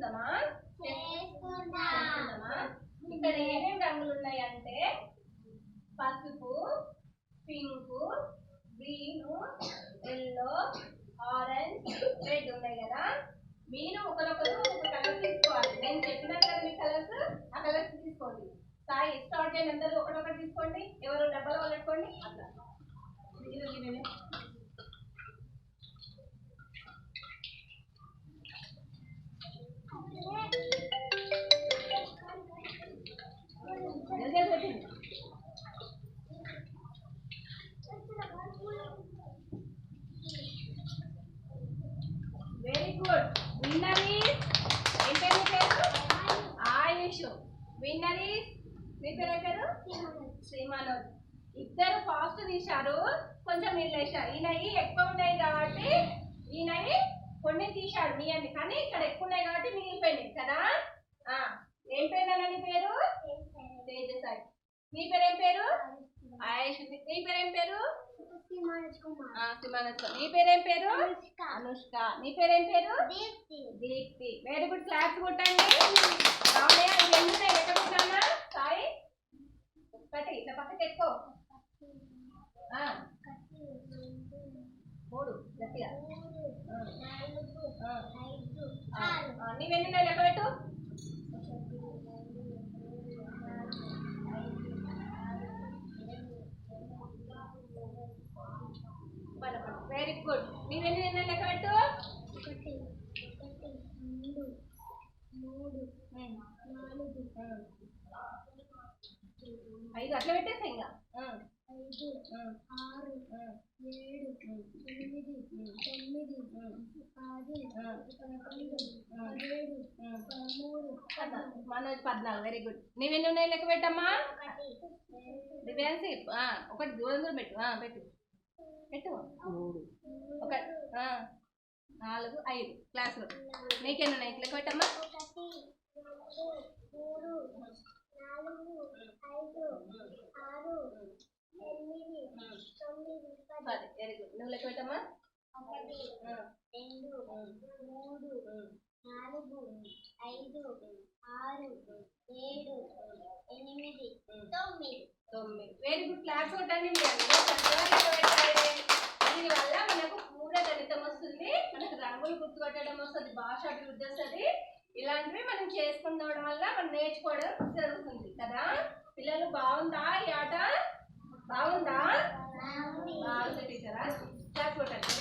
చేసుకుందామా? ఇక్కడ ఏమేమి రంగులు ఉన్నాయంటే పసుపు, pink, green, yellow, orange, red ఉన్నాయి కదా. మీరు ఒకరొకరు ఒక కలర్ తీసుకోవాలి. నేను చెప్పినాను కదా మీ కలర్స్, ఆ కలర్స్ తీసుకోండి. సాయి స్టార్ట్ చేయండి. అందరూ ఒకరొకరు తీసుకోండి. ఎవరు డబ్బాలో పెట్టుకోండి. అట్లా వెరీ గుడ్. విన్నర్ ఈస్ ఏం పేరు మీ పేరు? ఆయుష్. విన్నర్ ఈస్ మీ పేరు ఏం పేరు? శ్రీమానోజ్. ఇద్దరు ఫాస్ట్ తీశారు, కొంచెం వీళ్ళేశారు. ఈయనవి ఎక్కువ ఉన్నాయి కాబట్టి ఈయనవి కొన్ని తీశాడు మీ అన్ని, కానీ ఇక్కడ ఎక్కువ ఉన్నాయి కాబట్టి మిగిలిపోయినాయి కదా. ఏం పేరు అన్న పేరు? తేజసాయి. మీ పేరు ఏం పేరు? ఆయుష్. మీ పేరు ఏం పేరు? మీ పేరేం పేరు? అనుష్క. మీ పేరేం పేరు? దీప్తి. Very good. క్లాస్ కొట్టండి. ఎక్కడున్నానా సాయి? ఒకటి ఇట్లా పక్కకి ఎక్కువ 3 గట్టిగా. నీవెన్ని లెక్క పెట్టు. Very good. నీవెన్ని లెక్క పెట్టు. 5 అట్లా పెట్టేసా. ఇంకా 5, 6, 7, 8, 9, 10, 11, 12, 14. Very good. నీవెన్ని ఉన్నాయి లెక్క పెట్టమ్మా. దివ్యాన్సి ఒకటి దూరం పెట్టు. పెట్టు పెట్టు. 4, 5 క్లాసులు. నీకెన్ని ఉన్నాయి లెక్క పెట్టమ్మా. 10. Very good. నువ్వు లెక్క పెట్టమ్మా. 1, 2, 3, 4, 5, 6, 7, 8, 9. Very good. క్లాస్ కొట్టండి. దీనివల్ల మనకు పూర్వ గణితం వస్తుంది, మనకు రంగులు గుర్తుపట్టడం వస్తుంది, భాష అభివృద్ధి వస్తుంది. ఇలాంటివి మనం చేసుకున్నడం వల్ల మనం నేర్చుకోవడం జరుగుతుంది కదా. పిల్లలు బాగుందా ఈ ఆట? బాగుందా? బాగుంది టీచరా. క్లాస్ కొట్టండి.